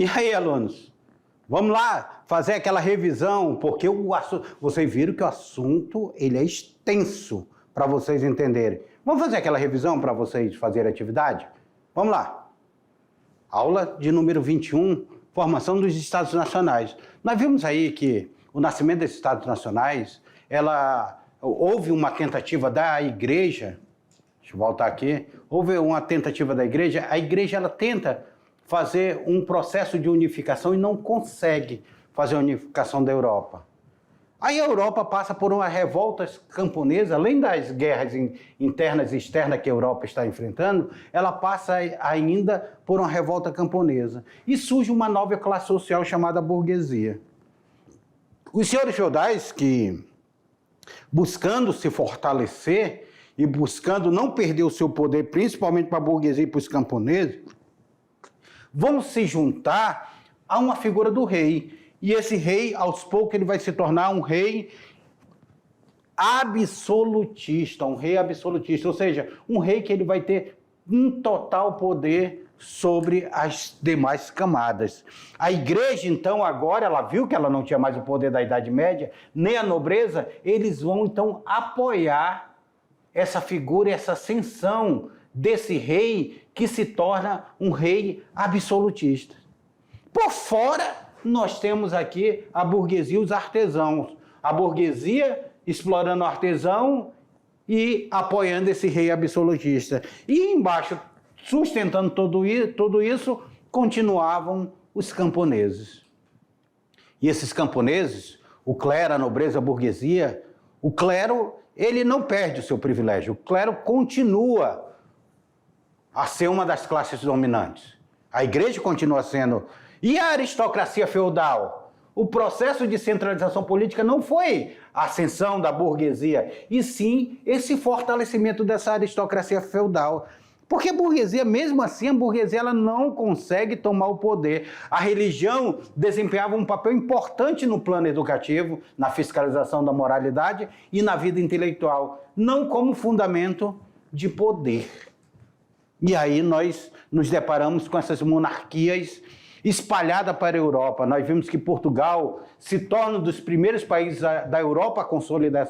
E aí, alunos? Vamos lá fazer aquela revisão, porque vocês viram que o assunto ele é extenso para vocês entenderem. Vamos fazer aquela revisão para vocês fazerem atividade? Vamos lá. Aula de número 21, formação dos Estados Nacionais. Nós vimos aí que o nascimento desses Estados Nacionais, houve uma tentativa da Igreja, deixa eu voltar aqui, houve uma tentativa da Igreja, a Igreja ela tenta fazer um processo de unificação e não consegue fazer a unificação da Europa. Aí a Europa passa por uma revolta camponesa, além das guerras internas e externas que a Europa está enfrentando, ela passa ainda por uma revolta camponesa. E surge uma nova classe social chamada burguesia. Os senhores feudais que, buscando se fortalecer e buscando não perder o seu poder, principalmente para a burguesia e para os camponeses, vão se juntar a uma figura do rei. E esse rei, aos poucos, ele vai se tornar um rei absolutista, ou seja, um rei que ele vai ter um total poder sobre as demais camadas. A Igreja, então, agora, ela viu que ela não tinha mais o poder da Idade Média, nem a nobreza, eles vão, então, apoiar essa figura, essa ascensão desse rei que se torna um rei absolutista. Por fora, nós temos aqui a burguesia e os artesãos. A burguesia explorando o artesão e apoiando esse rei absolutista. E embaixo, sustentando tudo isso, continuavam os camponeses. E esses camponeses, o clero, a nobreza, a burguesia, o clero, ele não perde o seu privilégio. O clero continua a ser uma das classes dominantes. A Igreja continua sendo. E a aristocracia feudal? O processo de centralização política não foi a ascensão da burguesia, e sim esse fortalecimento dessa aristocracia feudal. Porque a burguesia, mesmo assim, a burguesia ela não consegue tomar o poder. A religião desempenhava um papel importante no plano educativo, na fiscalização da moralidade e na vida intelectual, não como fundamento de poder. E aí nós nos deparamos com essas monarquias espalhadas para a Europa. Nós vimos que Portugal se torna um dos primeiros países da Europa a consolidar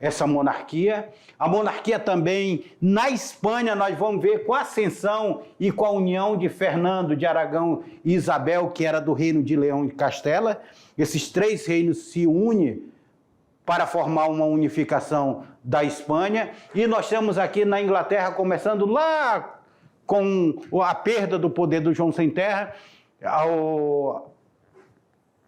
essa monarquia. A monarquia também na Espanha, nós vamos ver com a ascensão e com a união de Fernando de Aragão e Isabel, que era do reino de Leão e Castela. Esses três reinos se unem para formar uma unificação da Espanha. E nós temos aqui na Inglaterra, começando lá com a perda do poder do João Sem Terra,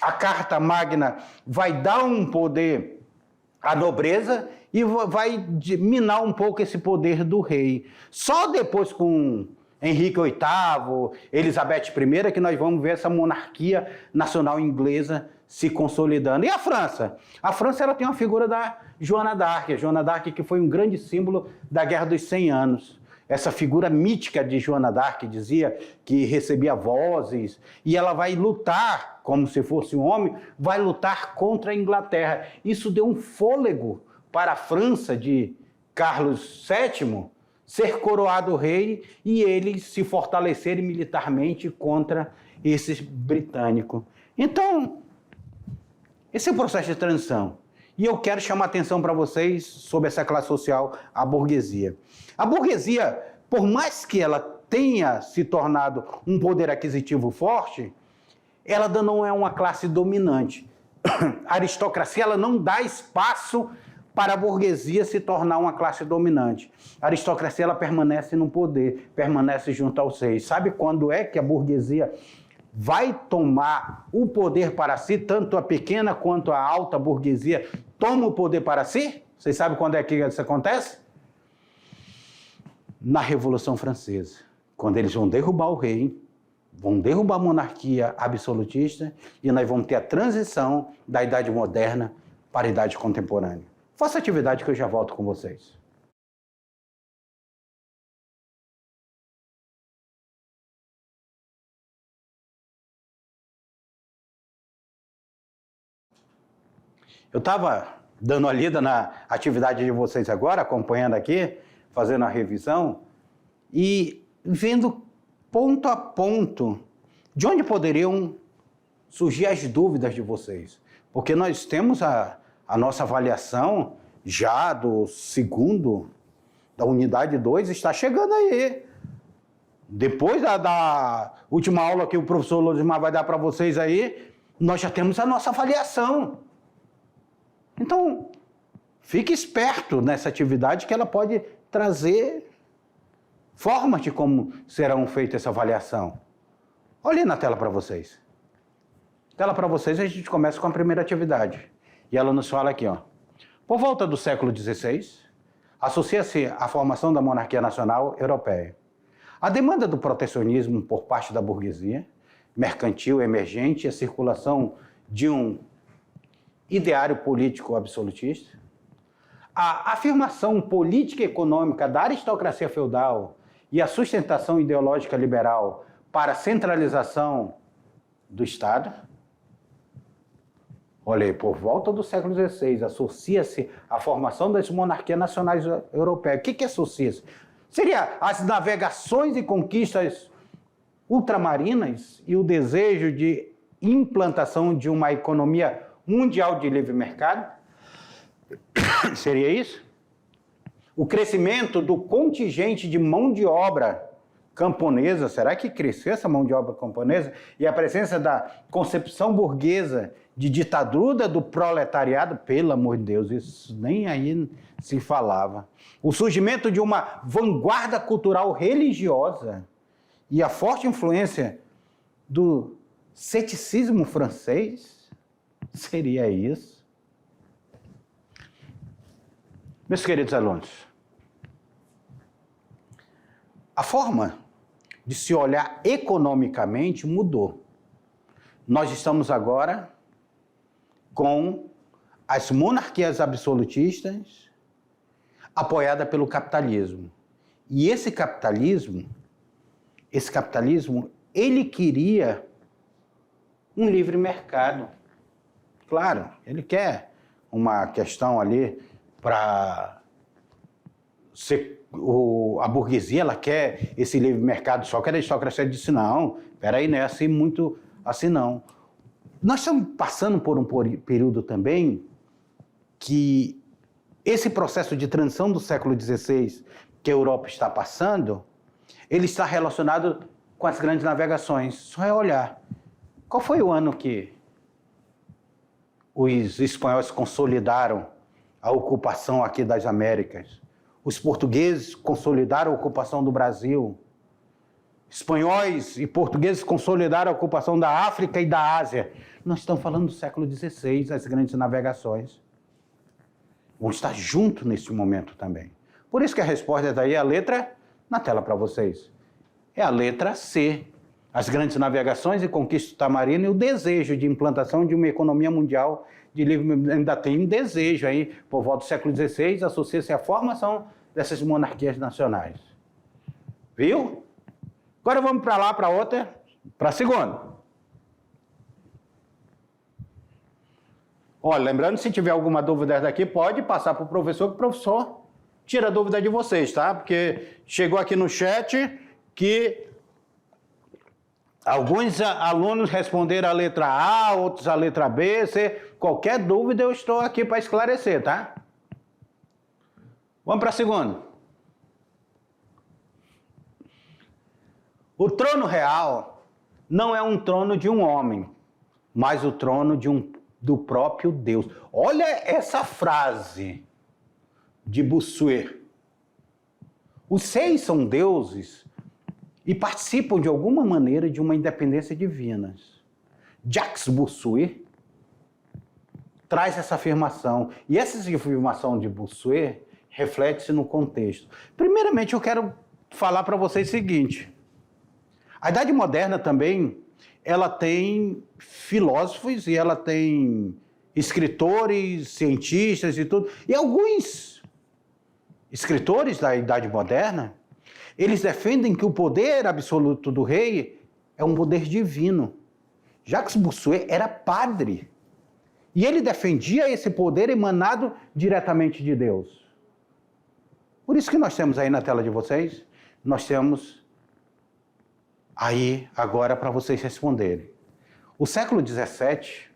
a Carta Magna vai dar um poder à nobreza e vai minar um pouco esse poder do rei. Só depois com Henrique VIII, Elizabeth I, que nós vamos ver essa monarquia nacional inglesa se consolidando. E a França? A França ela tem uma figura da Joana d'Arc, a Joana d'Arc que foi um grande símbolo da Guerra dos 100 Anos. Essa figura mítica de Joana d'Arc dizia que recebia vozes e ela vai lutar, como se fosse um homem, vai lutar contra a Inglaterra. Isso deu um fôlego para a França de Carlos VII ser coroado rei e eles se fortalecerem militarmente contra esses britânicos. Então, esse é o processo de transição. E eu quero chamar a atenção para vocês sobre essa classe social, a burguesia. A burguesia, por mais que ela tenha se tornado um poder aquisitivo forte, ela não é uma classe dominante. A aristocracia ela não dá espaço para a burguesia se tornar uma classe dominante. A aristocracia ela permanece no poder, permanece junto aos reis. Sabe quando é que a burguesia vai tomar o poder para si, tanto a pequena quanto a alta burguesia toma o poder para si? Vocês sabem quando é que isso acontece? Na Revolução Francesa, quando eles vão derrubar o rei, vão derrubar a monarquia absolutista e nós vamos ter a transição da Idade Moderna para a Idade Contemporânea. Faça atividade que eu já volto com vocês. Eu estava dando uma lida na atividade de vocês agora, acompanhando aqui, fazendo a revisão e vendo ponto a ponto De onde poderiam surgir as dúvidas de vocês? Porque nós temos a nossa avaliação já do segundo, da unidade 2, está chegando aí. Depois da última aula que o professor Losimar vai dar para vocês aí, nós já temos a nossa avaliação. Então, fique esperto nessa atividade que ela pode trazer formas de como serão feita essa avaliação. Olhem na tela para vocês. Tela para vocês, a gente começa com a primeira atividade. E ela nos fala aqui, ó. Por volta do século XVI, associa-se à formação da monarquia nacional europeia. A demanda do protecionismo por parte da burguesia, mercantil emergente e a circulação de um ideário político absolutista, a afirmação política e econômica da aristocracia feudal e a sustentação ideológica liberal para a centralização do Estado. Olha aí, por volta do século XVI, associa-se à formação das monarquias nacionais europeias. O que associa-se? Seria as navegações e conquistas ultramarinas e o desejo de implantação de uma economia mundial de livre mercado? Seria isso? O crescimento do contingente de mão de obra camponesa, será que cresceu essa mão de obra camponesa? E a presença da concepção burguesa de ditadura do proletariado, pelo amor de Deus, isso nem aí se falava. O surgimento de uma vanguarda cultural religiosa e a forte influência do ceticismo francês, seria isso? Meus queridos alunos, a forma de se olhar economicamente mudou. Nós estamos agora com as monarquias absolutistas apoiadas pelo capitalismo. E esse capitalismo, ele queria um livre mercado. Claro, ele quer uma questão ali para ser... A burguesia, ela quer esse livre mercado, só que a aristocracia disse, não, peraí, não é assim muito assim não. Nós estamos passando por um período também que esse processo de transição do século XVI que a Europa está passando, ele está relacionado com as grandes navegações. Só é olhar. Qual foi o ano que os espanhóis consolidaram a ocupação aqui das Américas? Os portugueses consolidaram a ocupação do Brasil. Espanhóis e portugueses consolidaram a ocupação da África e da Ásia. Nós estamos falando do século XVI, as grandes navegações. Vão estar juntos nesse momento também. Por isso que a resposta daí é a letra na tela para vocês. É a letra C. As grandes navegações e conquista ultramarina e o desejo de implantação de uma economia mundial de livre... Ainda tem um desejo aí, por volta do século XVI, associa-se à formação dessas monarquias nacionais. Viu? Agora vamos para lá, para outra, para a segunda. Olha, lembrando, se tiver alguma dúvida daqui, pode passar para o professor, que o professor tira a dúvida de vocês, tá? Porque chegou aqui no chat que alguns alunos responderam a letra A, outros a letra B, C. Qualquer dúvida eu estou aqui para esclarecer, tá? Vamos para a segunda. O trono real não é um trono de um homem, mas o trono do próprio Deus. Olha essa frase de Bossuet. Os seis são deuses e participam de alguma maneira de uma independência divina. Jacques Bossuet traz essa afirmação. E essa afirmação de Bossuet reflete-se no contexto. Primeiramente, eu quero falar para vocês o seguinte. A Idade Moderna também, ela tem filósofos e ela tem escritores, cientistas e tudo. E alguns escritores da Idade Moderna, eles defendem que o poder absoluto do rei é um poder divino. Jacques Bossuet era padre. E ele defendia esse poder emanado diretamente de Deus. Por isso que nós temos aí na tela de vocês, nós temos Aí, agora para vocês responderem. O século XVII,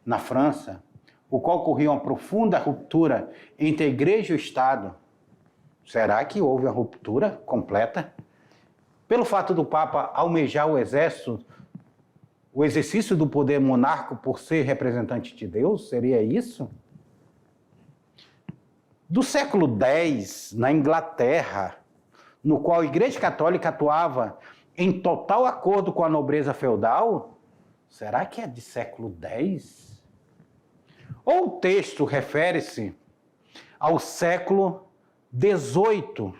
na França, o qual ocorreu uma profunda ruptura entre a igreja e o Estado. Será que houve uma ruptura completa? Pelo fato do Papa almejar o exército, o exercício do poder monárquico por ser representante de Deus, seria isso? Do século X, na Inglaterra, no qual a Igreja Católica atuava em total acordo com a nobreza feudal, será que é de século X? Ou o texto refere-se ao século XVIII,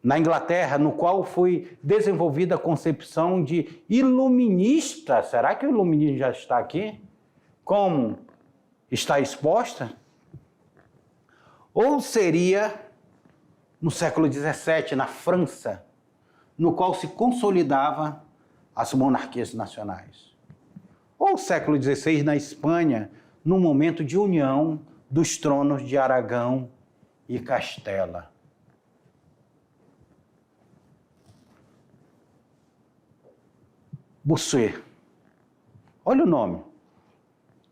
na Inglaterra, no qual foi desenvolvida a concepção de iluminista? Será que o iluminismo já está aqui? Como está exposta? Ou seria no século XVII, na França, no qual se consolidava as monarquias nacionais? Ou século XVI, na Espanha, no momento de união dos tronos de Aragão e Castela? Bossuet. Olha o nome.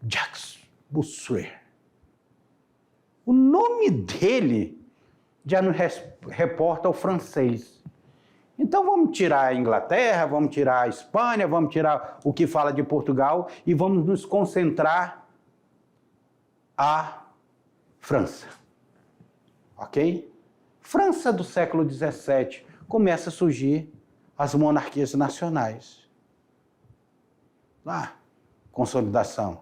Jacques Bossuet. O nome dele já nos reporta ao francês. Então vamos tirar a Inglaterra, vamos tirar a Espanha, vamos tirar o que fala de Portugal e vamos nos concentrar a França. Ok? França do século XVII, começa a surgir as monarquias nacionais. Lá, consolidação,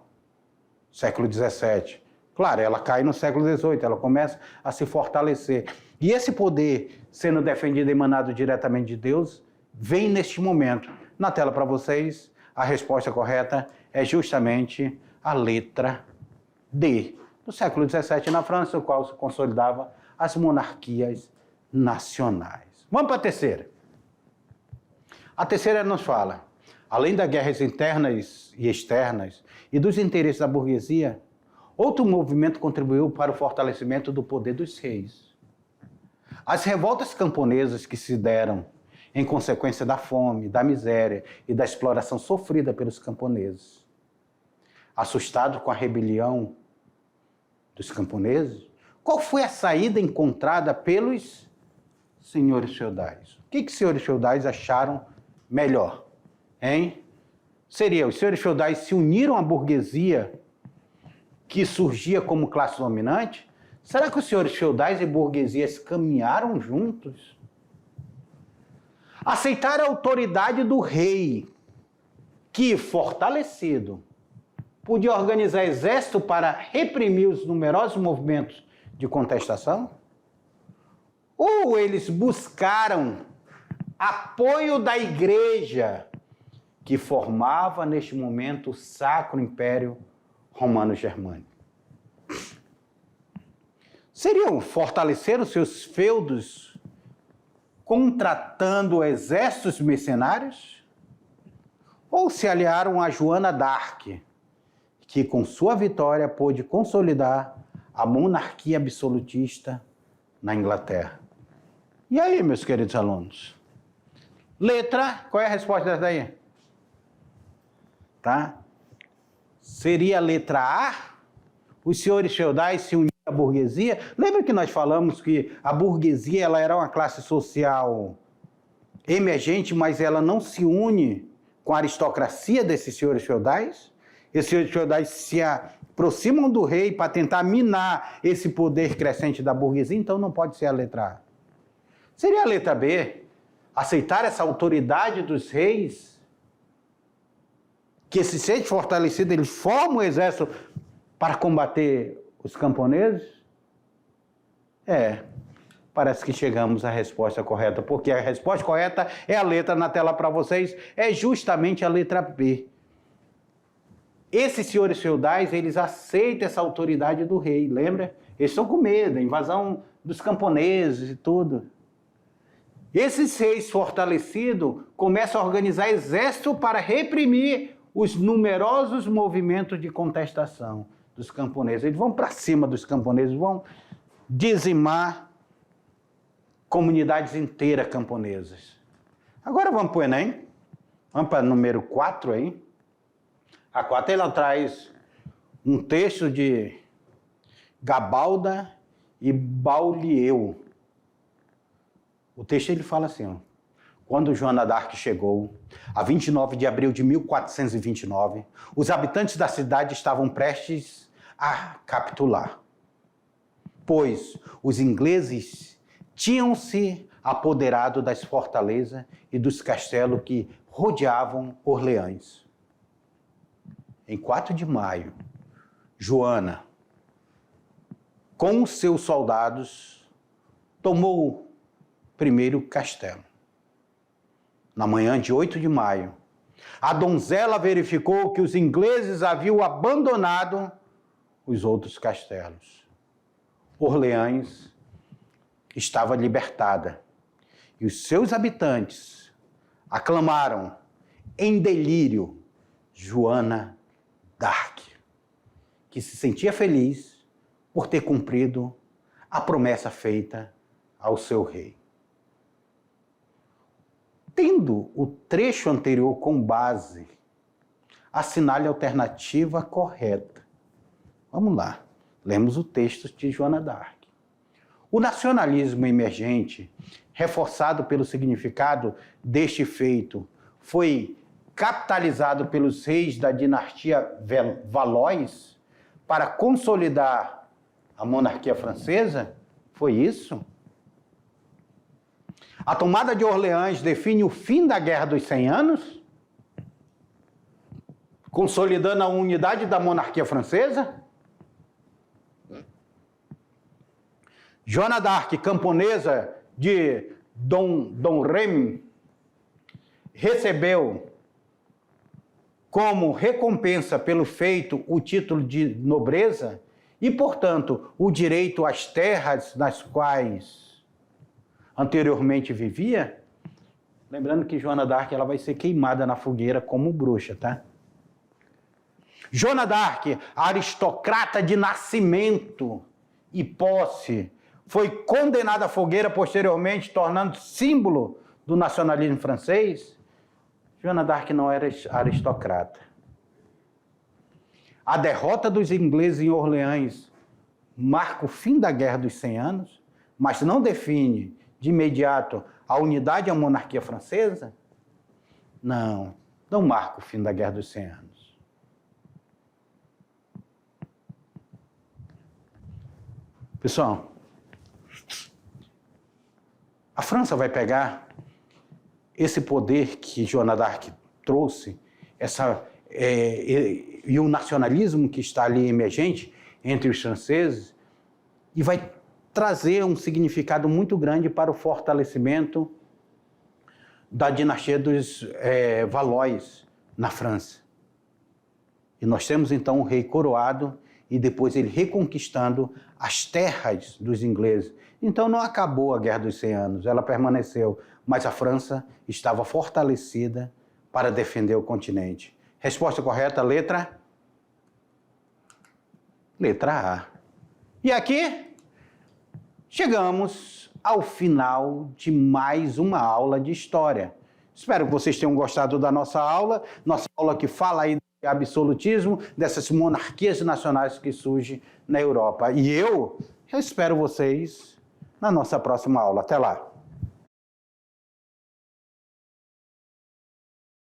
século XVII. Claro, ela cai no século XVIII, ela começa a se fortalecer. E esse poder, sendo defendido e emanado diretamente de Deus, vem neste momento. Na tela para vocês, a resposta correta é justamente a letra D. No século XVII, na França, o qual se consolidava as monarquias nacionais. Vamos para a terceira. A terceira nos fala, além das guerras internas e externas e dos interesses da burguesia, outro movimento contribuiu para o fortalecimento do poder dos reis. As revoltas camponesas que se deram em consequência da fome, da miséria e da exploração sofrida pelos camponeses. Assustado com a rebelião dos camponeses, qual foi a saída encontrada pelos senhores feudais? O que os senhores feudais acharam melhor? Hein? Seria, os senhores feudais se uniram à burguesia que surgia como classe dominante? Será que os senhores feudais e burguesias caminharam juntos? Aceitar a autoridade do rei, que, fortalecido, podia organizar exército para reprimir os numerosos movimentos de contestação? Ou eles buscaram apoio da igreja, que formava neste momento o Sacro Império Romano-Germânico? Seriam fortalecer os seus feudos contratando exércitos mercenários? Ou se aliaram a Joana d'Arc, que com sua vitória pôde consolidar a monarquia absolutista na Inglaterra? E aí, meus queridos alunos? Letra, qual é a resposta dessa daí? Tá? Seria a letra A? Os senhores feudais se uniram à burguesia? Lembra que nós falamos que a burguesia ela era uma classe social emergente, mas ela não se une com a aristocracia desses senhores feudais? Esses senhores feudais se aproximam do rei para tentar minar esse poder crescente da burguesia, então não pode ser a letra A. Seria a letra B? Aceitar essa autoridade dos reis, que se sente fortalecido, eles formam o exército para combater os camponeses? Parece que chegamos à resposta correta, porque a resposta correta é a letra na tela para vocês, é justamente a letra B. Esses senhores feudais, eles aceitam essa autoridade do rei, lembra? Eles estão com medo, a invasão dos camponeses e tudo. Esses reis fortalecidos começam a organizar exército para reprimir os numerosos movimentos de contestação dos camponeses. Eles vão para cima dos camponeses, vão dizimar comunidades inteiras camponesas. Agora vamos para o Enem. Vamos para o número 4 aí. A 4 ela traz um texto de Gabalda e Baulieu. O texto ele fala assim, ó, quando Joana d'Arc chegou, a 29 de abril de 1429, os habitantes da cidade estavam prestes a capitular, pois os ingleses tinham se apoderado das fortalezas e dos castelos que rodeavam Orleans. Em 4 de maio, Joana, com os seus soldados, tomou o primeiro castelo. Na manhã de 8 de maio, a donzela verificou que os ingleses haviam abandonado os outros castelos. Orleans estava libertada e os seus habitantes aclamaram em delírio Joana d'Arc, que se sentia feliz por ter cumprido a promessa feita ao seu rei. Tendo o trecho anterior com base, assinale a alternativa correta. Vamos lá, lemos o texto de Joana d'Arc. O nacionalismo emergente, reforçado pelo significado deste feito, foi capitalizado pelos reis da dinastia Valois para consolidar a monarquia francesa? Foi isso? A tomada de Orleans define o fim da Guerra dos 100 Anos, consolidando a unidade da monarquia francesa? Joana d'Arc, camponesa de Dom Remy, recebeu como recompensa pelo feito o título de nobreza e, portanto, o direito às terras nas quais anteriormente vivia. Lembrando que Joana d'Arc ela vai ser queimada na fogueira como bruxa, tá? Joana d'Arc, aristocrata de nascimento e posse, foi condenada à fogueira posteriormente, tornando símbolo do nacionalismo francês. Joana d'Arc não era aristocrata. A derrota dos ingleses em Orleans marca o fim da Guerra dos 100 Anos, mas não define de imediato a unidade e a monarquia francesa? Não marca o fim da Guerra dos 100 Anos. Pessoal, a França vai pegar esse poder que Joana d'Arc trouxe, e o nacionalismo que está ali emergente entre os franceses, e vai trazer um significado muito grande para o fortalecimento da dinastia dos Valois na França. E nós temos então o rei coroado e depois ele reconquistando as terras dos ingleses. Então não acabou a Guerra dos 100 Anos, ela permaneceu, mas a França estava fortalecida para defender o continente. Resposta correta, letra A. E aqui chegamos ao final de mais uma aula de história. Espero que vocês tenham gostado da nossa aula que fala aí de absolutismo, dessas monarquias nacionais que surgem na Europa. E eu espero vocês na nossa próxima aula. Até lá!